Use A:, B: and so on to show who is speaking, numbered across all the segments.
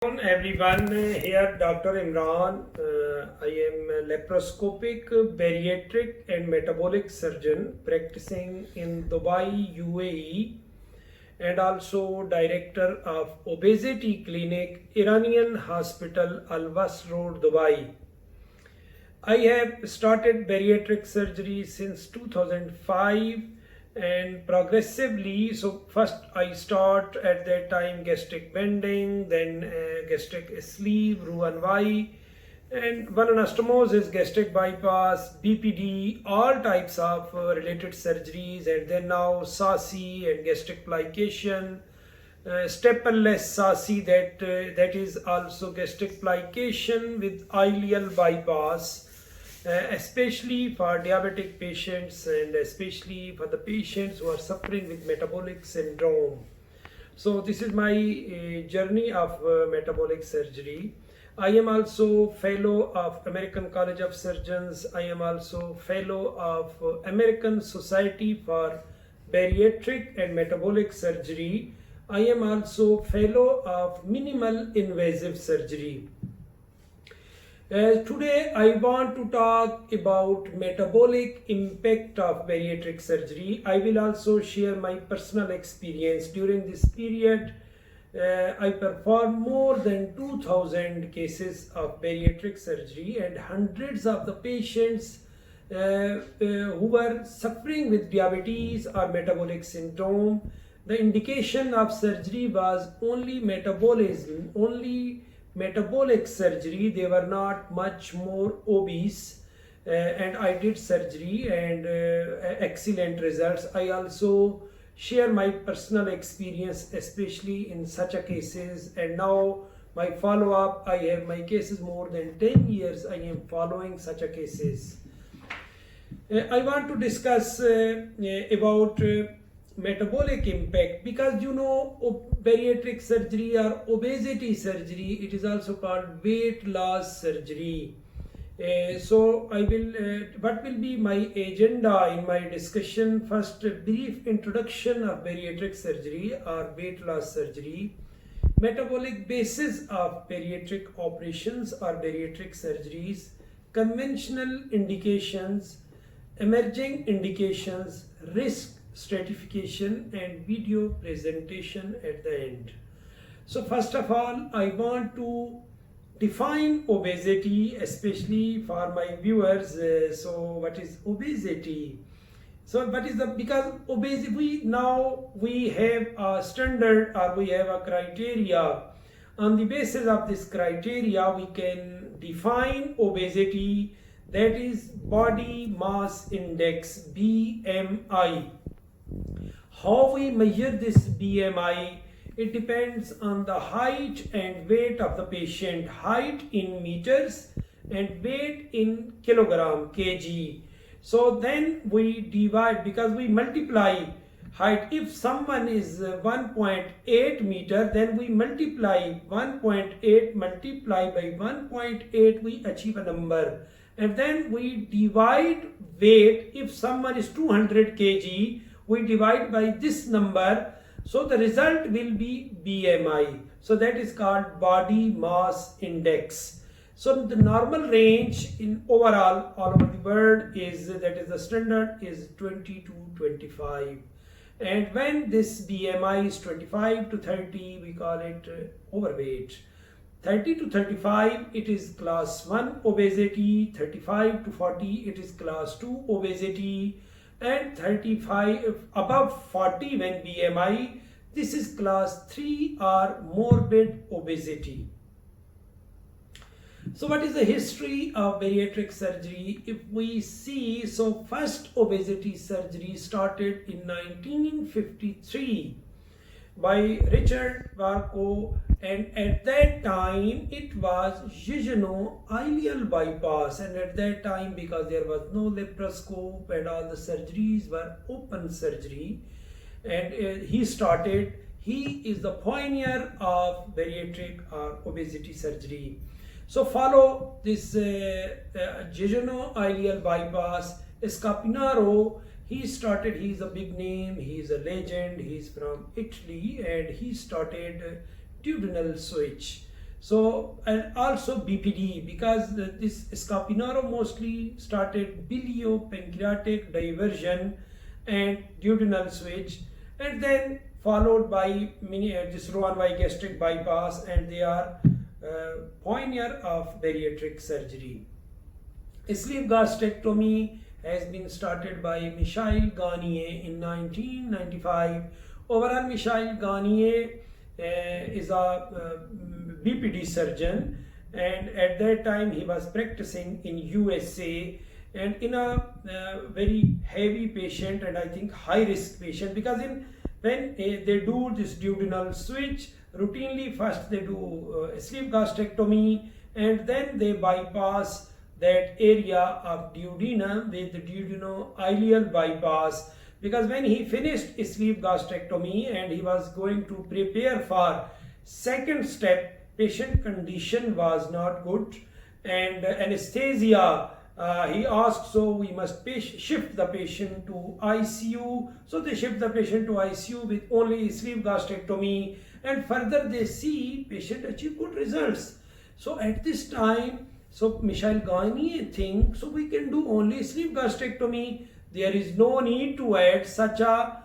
A: Everyone, here Dr. Imran. I am a laparoscopic, bariatric, and metabolic surgeon practicing in Dubai, UAE, and also director of obesity clinic, Iranian Hospital, Al Wasl Road, Dubai. I have started bariatric surgery since 2005 and progressively. So first I start at that time gastric bending, then gastric sleeve, Roux-en-Y, and anastomosis, gastric bypass, BPD, all types of related surgeries, and then now SASI and gastric plication, staple-less SASI, that is also gastric plication with ileal bypass, especially for diabetic patients and especially for the patients who are suffering with metabolic syndrome. So this is my journey of metabolic surgery. I am also fellow of American College of Surgeons. I am also fellow of American Society for Bariatric and Metabolic Surgery. I am also fellow of Minimal Invasive Surgery. Today I want to talk about metabolic impact of bariatric surgery. I will also share my personal experience. During this period, I performed more than 2000 cases of bariatric surgery, and hundreds of the patients who were suffering with diabetes or metabolic syndrome. The indication of surgery was only metabolism, only metabolic surgery. They were not much more obese, and I did surgery and excellent results. I also share my personal experience, especially in such a cases, and now my follow-up. I have my cases more than 10 years. I am following such a cases. I want to discuss about metabolic impact, because bariatric surgery or obesity surgery, it is also called weight loss surgery. So I will what will be my agenda in my discussion? First, a brief introduction of bariatric surgery or weight loss surgery, metabolic basis of bariatric operations or bariatric surgeries, conventional indications, emerging indications, risk stratification, and video presentation at the end. So first of all, I want to define obesity, especially for my viewers. So what is obesity? So what is the, because obesity, we have a standard, or we have a criteria. On the basis of this criteria, we can define obesity, that is body mass index, BMI. How we measure this BMI? It depends on the height and weight of the patient, height in meters and weight in kilogram, kg. So then we divide, because we multiply height. If someone is 1.8 meter, then we multiply 1.8 multiply by 1.8, we achieve a number. And then we divide weight. If someone is 200 kg, we divide by this number. So the result will be BMI. So that is called body mass index. So the normal range in overall all over the world is, that is the standard, is 20 to 25. And when this BMI is 25 to 30, we call it overweight. 30 to 35, it is class 1 obesity. 35 to 40, it is class 2 obesity. And 35 above 40, when BMI, this is class 3 or morbid obesity. So what is the history of bariatric surgery? If we see, so first obesity surgery started in 1953 by Richard Varco, and at that time it was jejunal-ileal bypass, and at that time, because there was no laparoscope and all the surgeries were open surgery, and he is the pioneer of bariatric or obesity surgery. So follow this jejunal-ileal bypass. Scapinaro, he is a big name, he is a legend, he is from Italy, and he started duodenal switch. So, and also BPD, because this Scapinaro mostly started biliopancreatic diversion and duodenal switch, and then followed by this Roux-en-Y gastric bypass, and they are pioneer of bariatric surgery. Sleeve gastrectomy has been started by Michel Garnier in 1995. Overall, Michel Garnier is a BPD surgeon, and at that time he was practicing in USA, and in a very heavy patient, and I think high risk patient, because when they do this duodenal switch, routinely first they do sleeve gastrectomy, and then they bypass that area of duodenum with the duodenal-ileal bypass, because when he finished sleeve gastrectomy and he was going to prepare for second step, patient condition was not good, and anesthesia he asked, so we must shift the patient to ICU. So they shift the patient to ICU with only sleeve gastrectomy, and further they see patient achieve good results. So at this time, so Michel Garnier thinks, so we can do only sleeve gastrectomy. There is no need to add such a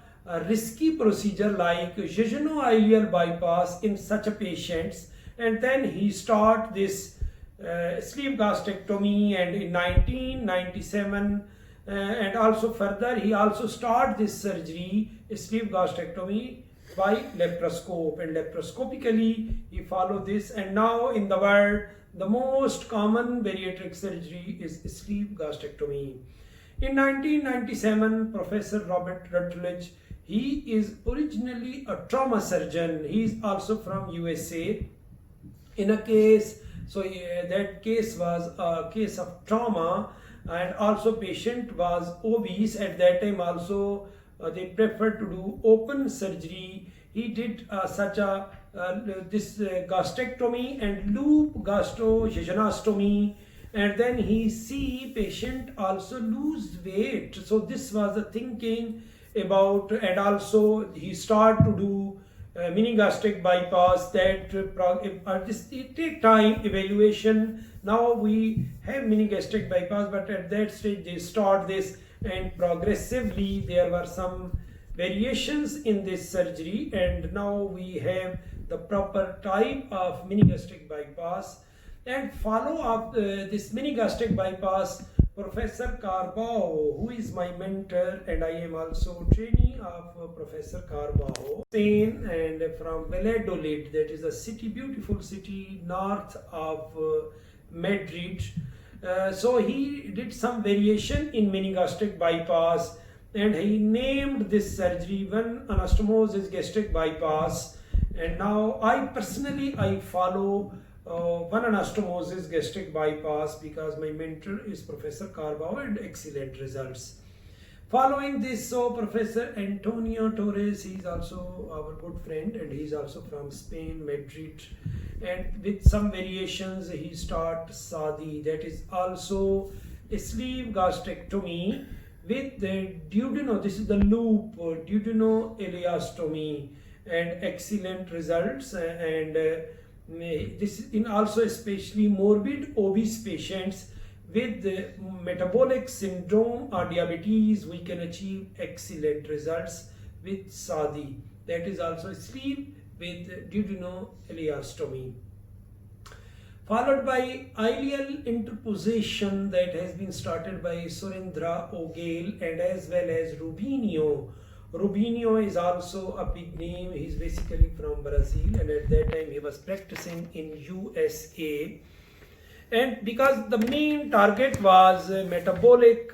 A: risky procedure like jejunal-ileal bypass in such a patients. And then he start this sleeve gastrectomy, and in 1997 and also further he also start this surgery, sleeve gastrectomy, by laparoscope, and laparoscopically he follow this, and now in the world the most common bariatric surgery is sleeve gastrectomy. In 1997, Professor Robert Rutledge, he is originally a trauma surgeon, he is also from USA. In a case, so that case was a case of trauma, and also patient was obese at that time. Also they preferred to do open surgery. He did such a this gastrectomy and loop gastrojejunostomy, and then he see patient also lose weight. So this was the thinking about, and also he start to do mini gastric bypass. That this take time evaluation. Now we have mini gastric bypass, but at that stage they start this, and progressively there were some variations in this surgery, and now we have the proper type of mini gastric bypass. And follow up this mini gastric bypass, Professor Carbao, who is my mentor, and I am also trainee of Professor Carbao, Spain, and from Valladolid, that is a city, beautiful city north of Madrid. So he did some variation in mini gastric bypass, and he named this surgery one anastomosis gastric bypass. And now I personally follow one anastomosis gastric bypass, because my mentor is Professor Carbao, and excellent results. Following this, so Professor Antonio Torres, he is also our good friend, and he is also from Spain, Madrid, and with some variations he start SADI, that is also a sleeve gastrectomy with the duodenal, this is the loop duodenal-ileostomy, and excellent results. And this is in also especially morbid obese patients with metabolic syndrome or diabetes, we can achieve excellent results with SADI, that is also sleeve with duodenal-ileostomy. Followed by ileal interposition, that has been started by Surendra Oghale and as well as Rubinho. Rubinho is also a big name. He is basically from Brazil, and at that time he was practicing in USA. And because the main target was metabolic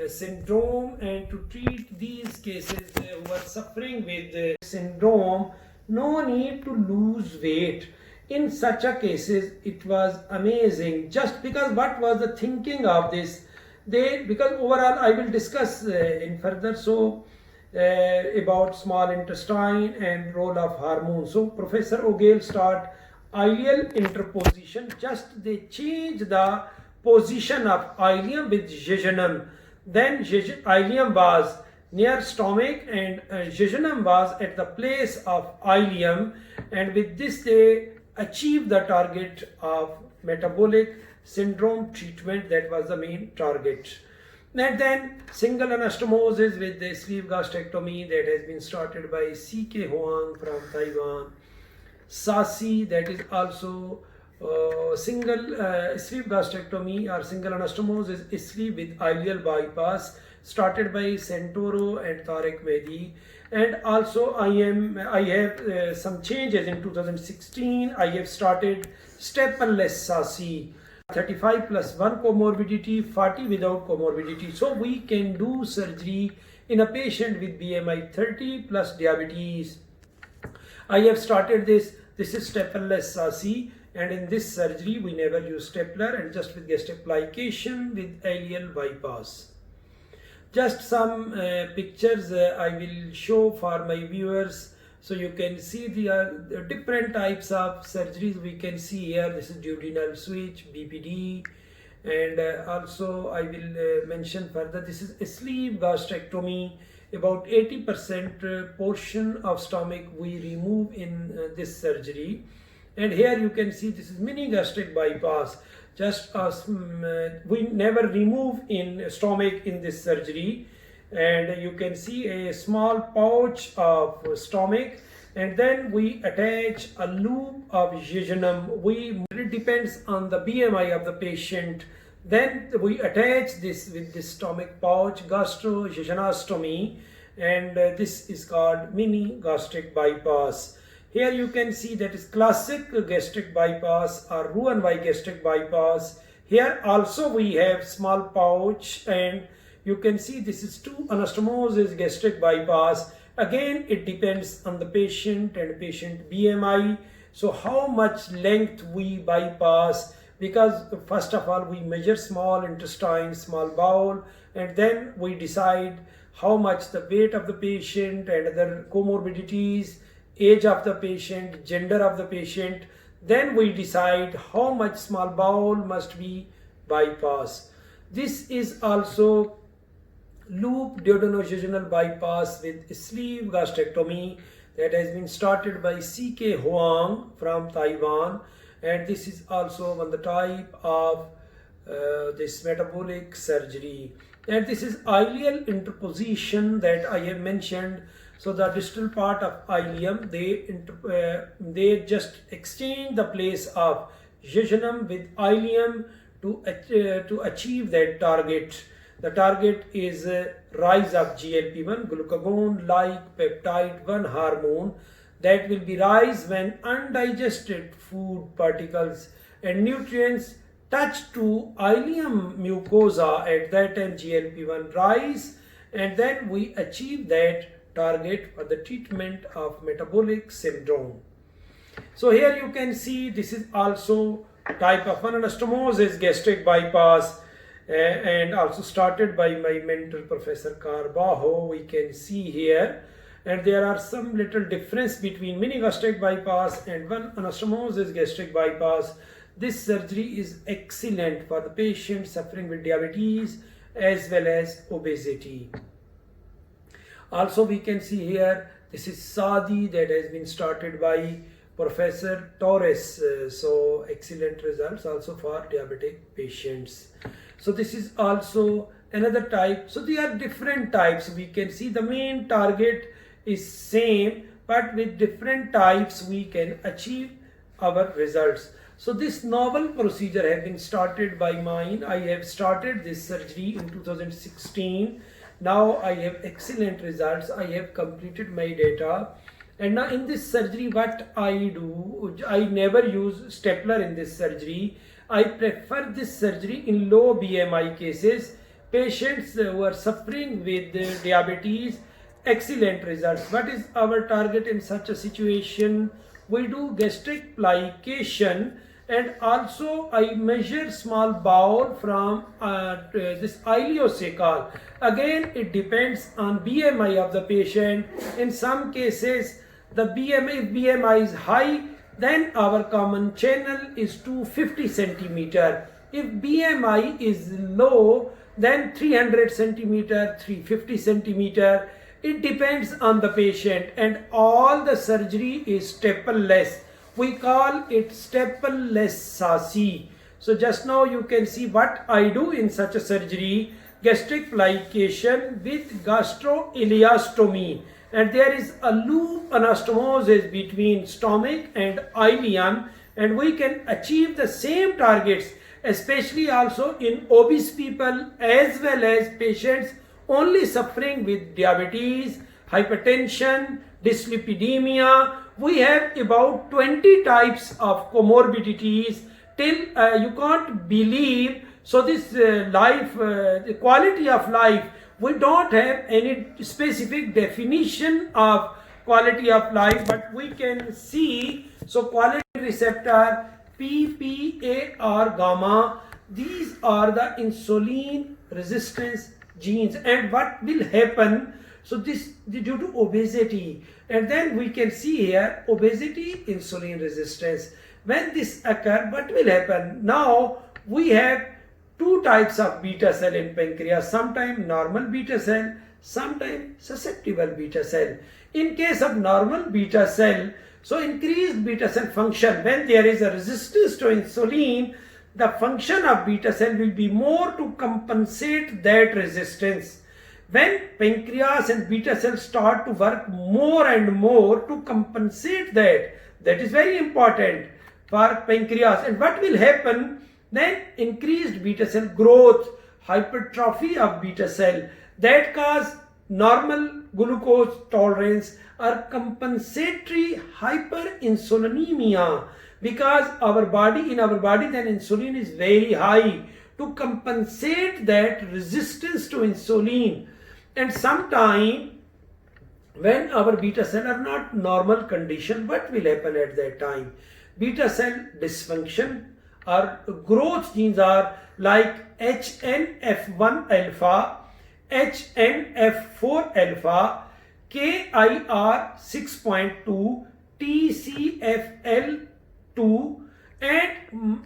A: syndrome, and to treat these cases who are suffering with syndrome, no need to lose weight. In such a cases, it was amazing. Just because what was the thinking of this? Because overall I will discuss in further. So about small intestine and role of hormones. So Professor Oghale start ileal interposition. Just they change the position of ileum with jejunum. Then ileum was near stomach and jejunum was at the place of ileum, and with this they achieve the target of metabolic syndrome treatment. That was the main target. And then single anastomosis with the sleeve gastrectomy that has been started by C.K. Huang from Taiwan. SASI, that is also single sleeve gastrectomy or single anastomosis sleeve with ileal bypass, started by Santoro and Tariq Mehdi. And also I have some changes in 2016. I have started staple-less SASI, 35 plus 1 comorbidity, 40 without comorbidity. So we can do surgery in a patient with BMI 30 plus diabetes. I have started this is staple-less SASI, and in this surgery we never use stapler and just with gastric plication with ileal bypass. Just some pictures I will show for my viewers, so you can see the different types of surgeries we can see here. This is duodenal switch, BPD, and also I will mention further, this is a sleeve gastrectomy. About 80% portion of stomach we remove in this surgery. And here you can see this is mini gastric bypass. Just as we never remove in stomach in this surgery. And you can see a small pouch of stomach, and then we attach a loop of jejunum. It depends on the BMI of the patient. Then we attach this with this stomach pouch, gastrojejunostomy, and this is called mini gastric bypass. Here you can see that is classic gastric bypass or Roux-en-Y gastric bypass. Here also we have small pouch, and you can see this is 2 anastomosis gastric bypass. Again, it depends on the patient and patient BMI. So how much length we bypass, because first of all we measure small intestine, small bowel, and then we decide how much the weight of the patient and other comorbidities, age of the patient, gender of the patient. Then we decide how much small bowel must be bypassed. This is also loop duodenojejunal bypass with sleeve gastrectomy that has been started by C.K. Huang from Taiwan, and this is also one the type of this metabolic surgery. And this is ileal interposition that I have mentioned. So the distal part of ileum, they just exchange the place of jejunum with ileum to achieve that target. The target is rise of GLP-1, glucagon-like peptide-1 hormone, that will be rise when undigested food particles and nutrients touch to ileum mucosa. At that time GLP-1 rise, and then we achieve that target for the treatment of metabolic syndrome. So here you can see this is also type of anastomosis gastric bypass, and also started by my mentor Professor Carbajo. We can see here, and there are some little difference between mini gastric bypass and one anastomosis gastric bypass. This surgery is excellent for the patient suffering with diabetes as well as obesity. Also we can see here, this is SADI that has been started by Professor Torres. So excellent results also for diabetic patients. So this is also another type. So there are different types. We can see the main target is same, but with different types we can achieve our results. So this novel procedure has been started by mine. I have started this surgery in 2016. Now I have excellent results. I have completed my data. And now in this surgery, what I do, I never use stapler in this surgery. I prefer this surgery in low BMI cases, patients who are suffering with diabetes. Excellent results. What is our target in such a situation? We do gastric plication, and also I measure small bowel from this ileocecal. Again, it depends on BMI of the patient. In some cases, the BMI is high, then our common channel is 250 centimeter. If BMI is low, then 300 centimeter, 350 centimeter. It depends on the patient, and all the surgery is staple-less. we call it staple-less SASI. So just now you can see what I do in such a surgery, gastric plication with gastroileostomy, and there is a loop anastomosis between stomach and ileum, and we can achieve the same targets, especially also in obese people as well as patients only suffering with diabetes, hypertension, dyslipidemia. We have about 20 types of comorbidities till you can't believe. So this the quality of life, we don't have any specific definition of quality of life, but we can see. So quality receptor, PPAR gamma, these are the insulin resistance genes. And what will happen, so this due to obesity, and then we can see here obesity, insulin resistance. When this occur, what will happen? Now we have two types of beta cell in pancreas, sometimes normal beta cell, sometimes susceptible beta cell. In case of normal beta cell, so increased beta cell function, when there is a resistance to insulin, the function of beta cell will be more to compensate that resistance. When pancreas and beta cells start to work more and more to compensate that, that is very important for pancreas. And what will happen? Then increased beta cell growth, hypertrophy of beta cell, that cause normal glucose tolerance or compensatory hyperinsulinemia, because in our body then insulin is very high to compensate that resistance to insulin. And sometime when our beta cell are not normal condition, what will happen at that time? Beta cell dysfunction or growth genes are like HNF1 alpha, HNF4 alpha, KIR 6.2, TCFL2, and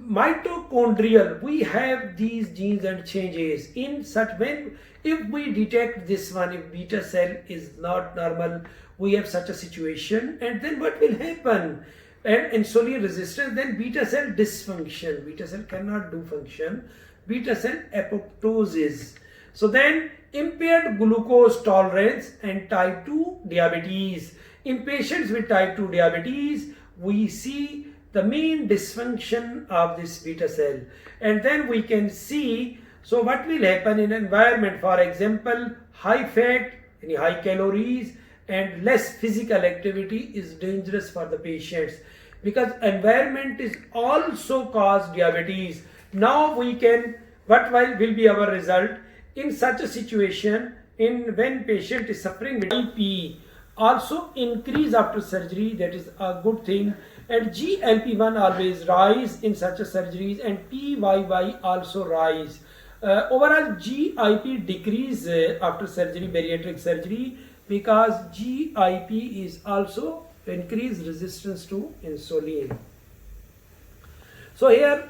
A: mitochondrial. We have these genes and changes in such, when if we detect this one, if beta cell is not normal, we have such a situation. And then what will happen? And insulin resistance, then beta cell dysfunction, beta cell cannot do function, beta cell apoptosis. So then impaired glucose tolerance and type 2 diabetes. In patients with type 2 diabetes, we see the main dysfunction of this beta cell. And then we can see, so what will happen in environment, for example, high fat, any high calories and less physical activity is dangerous for the patients, because environment is also cause diabetes. Now we can, what will be our result in such a situation? In when patient is suffering with IP also increase after surgery, that is a good thing. And GLP-1 always rise in such a surgeries, and PYY also rise. Overall GIP decrease after surgery, bariatric surgery, because GIP is also increased resistance to insulin. So here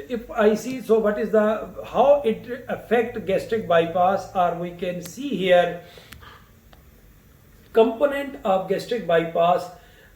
A: if I see, so what is the, how it affect gastric bypass, or we can see here component of gastric bypass.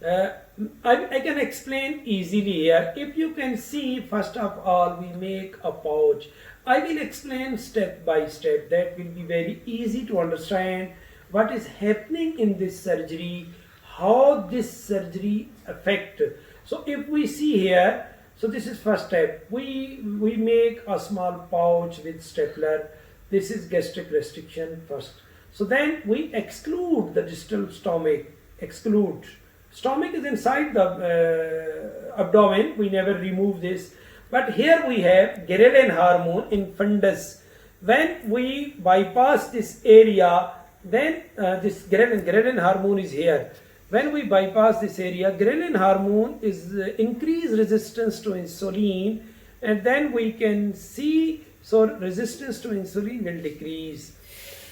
A: I can explain easily here. If you can see, first of all we make a pouch. I will explain step by step, that will be very easy to understand what is happening in this surgery, how this surgery affect. So if we see here, so this is first step, we make a small pouch with stapler. This is gastric restriction first. So then we exclude the distal stomach, exclude. Stomach is inside the abdomen, we never remove this. But here we have ghrelin hormone in fundus. When we bypass this area, then this ghrelin hormone is here. When we bypass this area, ghrelin hormone is increased resistance to insulin, and then we can see, so resistance to insulin will decrease.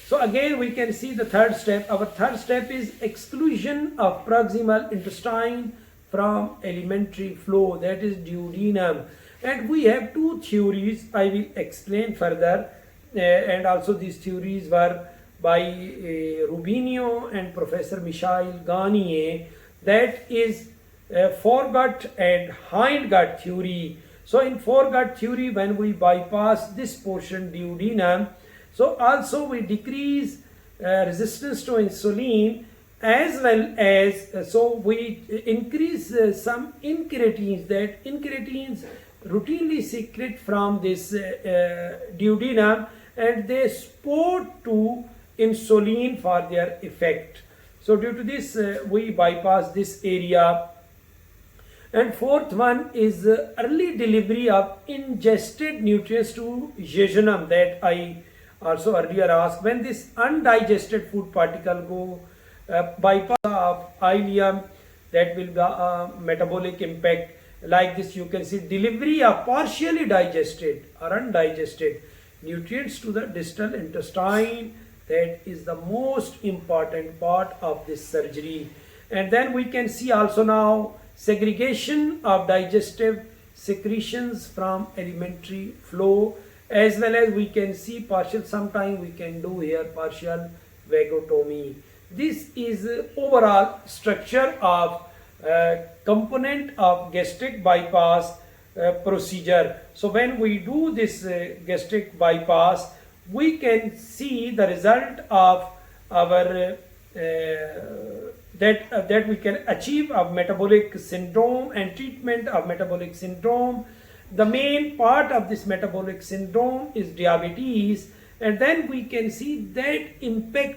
A: So again we can see the third step. Our third step is exclusion of proximal intestine from alimentary flow, that is duodenum. And we have two theories, I will explain further, and also these theories were by Rubinio and Professor Michel Garnier, that is foregut and hindgut theory. So in foregut theory, when we bypass this portion duodenum, so also we decrease resistance to insulin, as well as so we increase some incretins, that incretins routinely secrete from this duodenum, and they support to insulin for their effect. So due to this we bypass this area. And fourth one is early delivery of ingested nutrients to jejunum, that I also earlier asked. When this undigested food particle go bypass of ileum, that will be metabolic impact. Like this, you can see delivery of partially digested or undigested nutrients to the distal intestine. That is the most important part of this surgery. And then we can see also now segregation of digestive secretions from alimentary flow, as well as we can see partial, sometime we can do here partial vagotomy. This is overall structure of component of gastric bypass procedure. So when we do this gastric bypass, we can see the result of our that we can achieve of metabolic syndrome and treatment of metabolic syndrome. The main part of this metabolic syndrome is diabetes, and then we can see that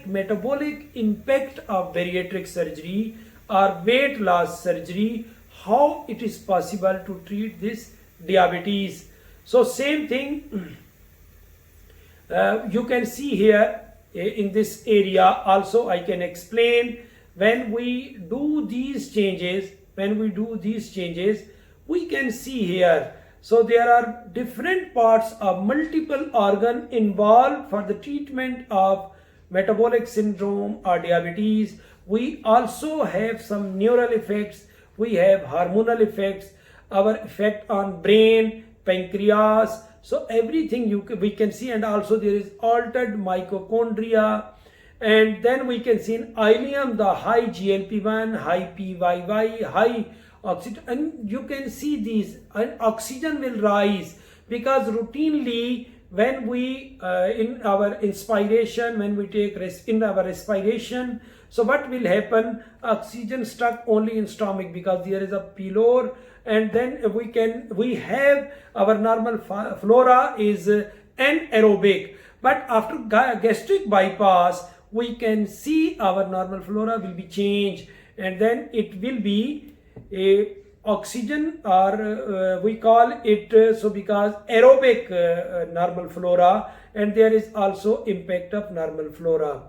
A: metabolic impact of bariatric surgery or weight loss surgery, how it is possible to treat this diabetes. So same thing you can see here in this area also. I can explain, when we do these changes, we can see here. So there are different parts of multiple organ involved for the treatment of metabolic syndrome or diabetes. We also have some neural effects, we have hormonal effects, our effect on brain, pancreas. So everything we can see, and also there is altered mitochondria. And then we can see in ileum the high GLP-1, high PYY, high oxygen, and you can see these, and oxygen will rise, because routinely when we in our inspiration, when we take in our respiration, so what will happen, oxygen stuck only in stomach because there is a pylore, and then we have our normal flora is anaerobic. But after gastric bypass, we can see our normal flora will be changed, and then it will be a oxygen, or we call it so because aerobic normal flora, and there is also impact of normal flora.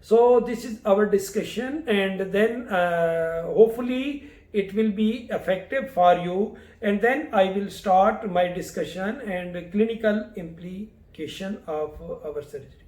A: So this is our discussion, and then hopefully it will be effective for you, and then I will start my discussion and clinical implication of our surgery.